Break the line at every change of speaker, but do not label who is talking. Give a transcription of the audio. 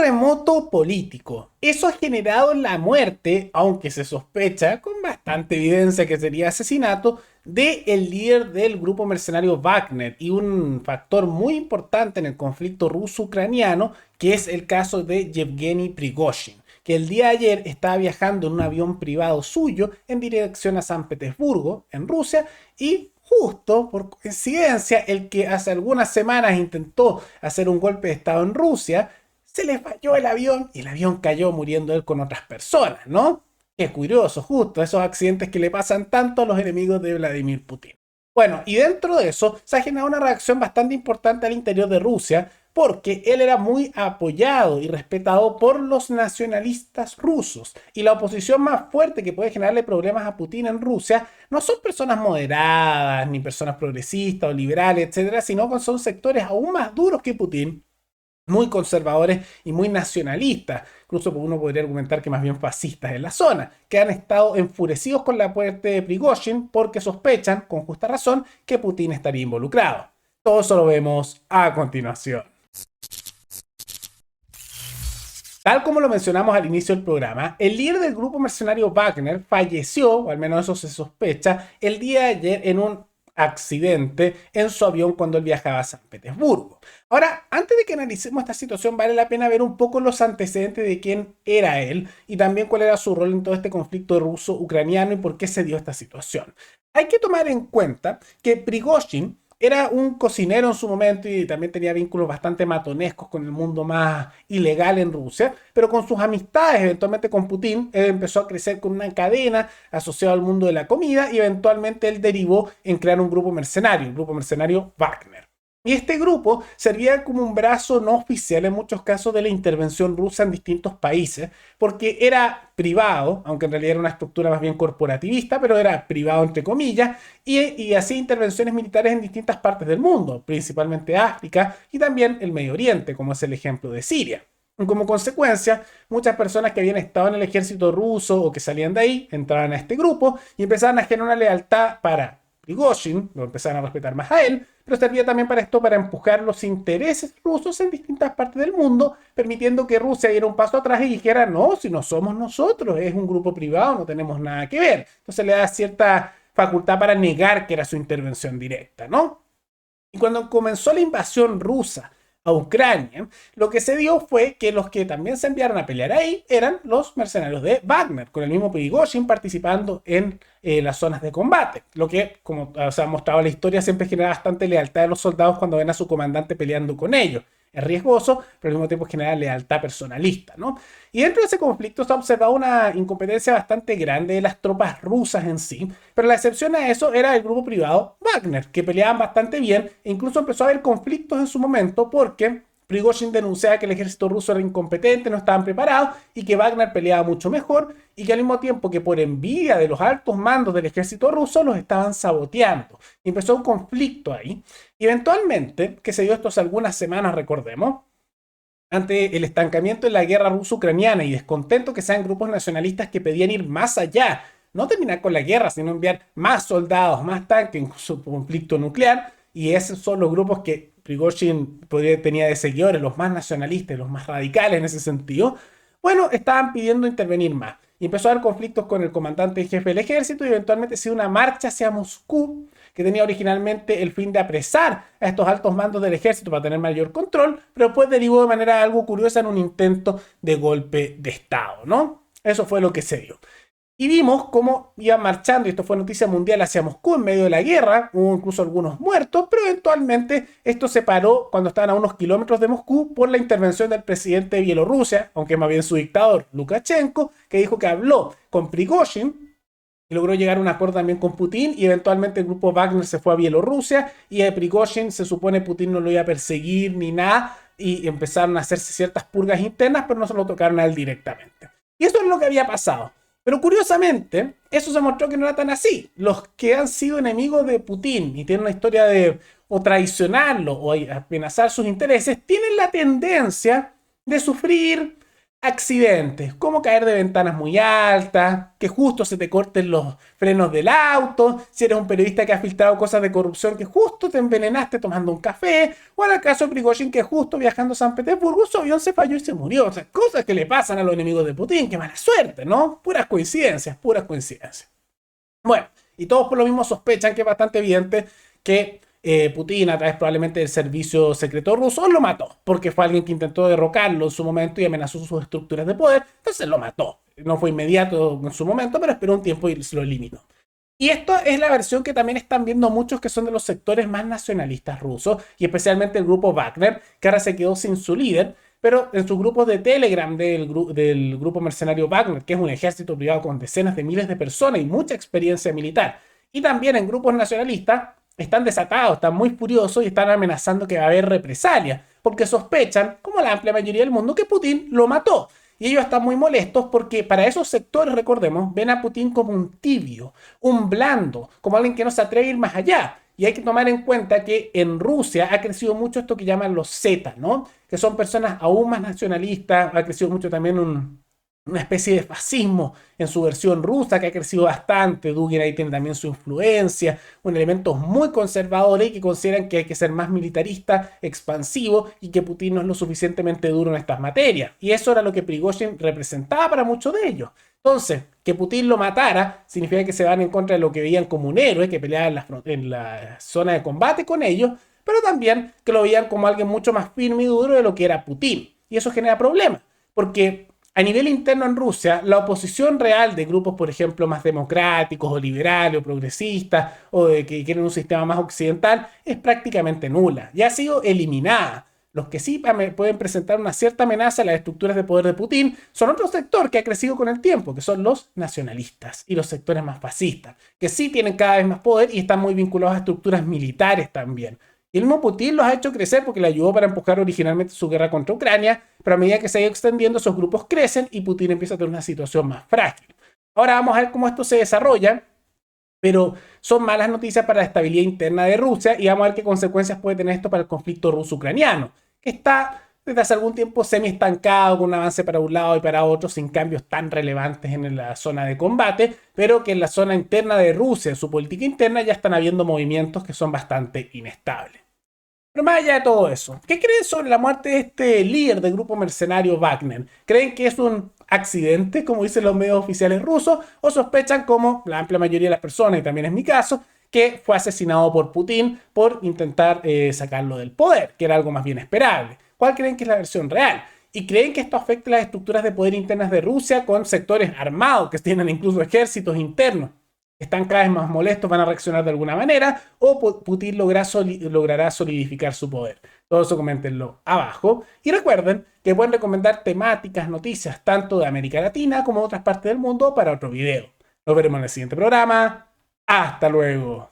terremoto político. Eso ha generado la muerte, aunque se sospecha con bastante evidencia que sería asesinato, de el líder del grupo mercenario Wagner y un factor muy importante en el conflicto ruso-ucraniano, que es el caso de Yevgeny Prigozhin, que el día de ayer estaba viajando en un avión privado suyo en dirección a San Petersburgo, en Rusia, y justo por coincidencia, el que hace algunas semanas intentó hacer un golpe de estado en Rusia, se le falló el avión y el avión cayó muriendo él con otras personas, ¿no? Qué curioso, justo esos accidentes que le pasan tanto a los enemigos de Vladimir Putin. Bueno, y dentro de eso se ha generado una reacción bastante importante al interior de Rusia, porque él era muy apoyado y respetado por los nacionalistas rusos. Y la oposición más fuerte que puede generarle problemas a Putin en Rusia no son personas moderadas, ni personas progresistas o liberales, etcétera, sino que son sectores aún más duros que Putin, muy conservadores y muy nacionalistas. Incluso uno podría argumentar que más bien fascistas en la zona, que han estado enfurecidos con la muerte de Prigozhin porque sospechan, con justa razón, que Putin estaría involucrado. Todo eso lo vemos a continuación. Tal como lo mencionamos al inicio del programa, el líder del grupo mercenario Wagner falleció, o al menos eso se sospecha, el día de ayer en un accidente en su avión cuando él viajaba a San Petersburgo. Ahora, antes de que analicemos esta situación, vale la pena ver un poco los antecedentes de quién era él y también cuál era su rol en todo este conflicto ruso-ucraniano y por qué se dio esta situación. Hay que tomar en cuenta que Prigozhin era un cocinero en su momento y también tenía vínculos bastante matonescos con el mundo más ilegal en Rusia, pero con sus amistades, eventualmente con Putin, él empezó a crecer con una cadena asociada al mundo de la comida y eventualmente él derivó en crear un grupo mercenario, el grupo mercenario Wagner. Y este grupo servía como un brazo no oficial en muchos casos de la intervención rusa en distintos países, porque era privado, aunque en realidad era una estructura más bien corporativista, pero era privado entre comillas, y hacía intervenciones militares en distintas partes del mundo, principalmente África y también el Medio Oriente, como es el ejemplo de Siria. Como consecuencia, muchas personas que habían estado en el ejército ruso o que salían de ahí entraban a este grupo y empezaban a generar una lealtad para Prigozhin, lo empezaron a respetar más a él, pero servía también para esto, para empujar los intereses rusos en distintas partes del mundo, permitiendo que Rusia diera un paso atrás y dijera, no, si no somos nosotros, es un grupo privado, no tenemos nada que ver. Entonces le da cierta facultad para negar que era su intervención directa, ¿no? Y cuando comenzó la invasión rusa a Ucrania, lo que se dio fue que los que también se enviaron a pelear ahí eran los mercenarios de Wagner, con el mismo Prigozhin participando en las zonas de combate. Lo que, como se ha mostrado en la historia, siempre genera bastante lealtad de los soldados cuando ven a su comandante peleando con ellos. Es riesgoso, pero al mismo tiempo genera lealtad personalista, ¿no? Y dentro de ese conflicto se ha observado una incompetencia bastante grande de las tropas rusas en sí, pero la excepción a eso era el grupo privado Wagner, que peleaban bastante bien e incluso empezó a haber conflictos en su momento porque Prigozhin denunciaba que el ejército ruso era incompetente, no estaban preparados y que Wagner peleaba mucho mejor y que al mismo tiempo que por envidia de los altos mandos del ejército ruso los estaban saboteando. Y empezó un conflicto ahí. Y eventualmente, que se dio esto hace algunas semanas, recordemos, ante el estancamiento en la guerra ruso-ucraniana y descontento que sean grupos nacionalistas que pedían ir más allá, no terminar con la guerra, sino enviar más soldados, más tanques, incluso un conflicto nuclear, y esos son los grupos que Prigozhin tenía de seguidores, los más nacionalistas, los más radicales en ese sentido, bueno, estaban pidiendo intervenir más. Y empezó a haber conflictos con el comandante en jefe del ejército y eventualmente se dio una marcha hacia Moscú que tenía originalmente el fin de apresar a estos altos mandos del ejército para tener mayor control, pero después derivó de manera algo curiosa en un intento de golpe de Estado, ¿no? Eso fue lo que se dio. Y vimos cómo iban marchando, y esto fue noticia mundial, hacia Moscú en medio de la guerra, hubo incluso algunos muertos, pero eventualmente esto se paró cuando estaban a unos kilómetros de Moscú por la intervención del presidente de Bielorrusia, aunque más bien su dictador, Lukashenko, que dijo que habló con Prigozhin y logró llegar a un acuerdo también con Putin, y eventualmente el grupo Wagner se fue a Bielorrusia, y a Prigozhin se supone Putin no lo iba a perseguir ni nada, y empezaron a hacerse ciertas purgas internas, pero no se lo tocaron a él directamente. Y eso es lo que había pasado. Pero curiosamente, eso se mostró que no era tan así. Los que han sido enemigos de Putin y tienen una historia de o traicionarlo o amenazar sus intereses, tienen la tendencia de sufrir Accidentes, como caer de ventanas muy altas, que justo se te corten los frenos del auto, si eres un periodista que ha filtrado cosas de corrupción, que justo te envenenaste tomando un café, o en el caso de Prigozhin, que justo viajando a San Petersburgo su avión se falló y se murió. O sea, cosas que le pasan a los enemigos de Putin, qué mala suerte, ¿no? Puras coincidencias, puras coincidencias. Bueno, y todos por lo mismo sospechan que es bastante evidente que Putin, a través probablemente del servicio secreto ruso, lo mató, porque fue alguien que intentó derrocarlo en su momento y amenazó sus estructuras de poder, entonces lo mató. No fue inmediato en su momento, pero esperó un tiempo y se lo eliminó. Y esto es la versión que también están viendo muchos que son de los sectores más nacionalistas rusos, y especialmente el grupo Wagner, que ahora se quedó sin su líder, pero en sus grupos de Telegram del grupo mercenario Wagner, que es un ejército privado con decenas de miles de personas y mucha experiencia militar, y también en grupos nacionalistas, están desatados, están muy furiosos y están amenazando que va a haber represalias, porque sospechan, como la amplia mayoría del mundo, que Putin lo mató. Y ellos están muy molestos porque para esos sectores, recordemos, ven a Putin como un tibio, un blando, como alguien que no se atreve a ir más allá. Y hay que tomar en cuenta que en Rusia ha crecido mucho esto que llaman los Z, ¿no? Que son personas aún más nacionalistas, ha crecido mucho también una especie de fascismo en su versión rusa que ha crecido bastante. Dugin ahí tiene también su influencia, un elementos muy conservadores y que consideran que hay que ser más militarista, expansivo y que Putin no es lo suficientemente duro en estas materias. Y eso era lo que Prigozhin representaba para muchos de ellos. Entonces, que Putin lo matara significa que se van en contra de lo que veían como un héroe que peleaba en la zona de combate con ellos, pero también que lo veían como alguien mucho más firme y duro de lo que era Putin. Y eso genera problemas, porque a nivel interno en Rusia, la oposición real de grupos, por ejemplo, más democráticos o liberales o progresistas o de que quieren un sistema más occidental es prácticamente nula. Ya ha sido eliminada. Los que sí pueden presentar una cierta amenaza a las estructuras de poder de Putin son otro sector que ha crecido con el tiempo, que son los nacionalistas y los sectores más fascistas, que sí tienen cada vez más poder y están muy vinculados a estructuras militares también. Y el mismo Putin los ha hecho crecer porque le ayudó para empujar originalmente su guerra contra Ucrania, pero a medida que se ha ido extendiendo, esos grupos crecen y Putin empieza a tener una situación más frágil. Ahora vamos a ver cómo esto se desarrolla, pero son malas noticias para la estabilidad interna de Rusia y vamos a ver qué consecuencias puede tener esto para el conflicto ruso-ucraniano, que está desde hace algún tiempo semi-estancado, con un avance para un lado y para otro, sin cambios tan relevantes en la zona de combate, pero que en la zona interna de Rusia, en su política interna, ya están habiendo movimientos que son bastante inestables. Pero más allá de todo eso, ¿qué creen sobre la muerte de este líder del grupo mercenario Wagner? ¿Creen que es un accidente, como dicen los medios oficiales rusos, o sospechan, como la amplia mayoría de las personas, y también es mi caso, que fue asesinado por Putin por intentar sacarlo del poder, que era algo más bien esperable? ¿Cuál creen que es la versión real? ¿Y creen que esto afecta las estructuras de poder internas de Rusia con sectores armados que tienen incluso ejércitos internos? Están cada vez más molestos, van a reaccionar de alguna manera, o Putin logrará solidificar su poder. Todo eso coméntenlo abajo. Y recuerden que pueden recomendar temáticas, noticias, tanto de América Latina como de otras partes del mundo para otro video. Nos veremos en el siguiente programa. Hasta luego.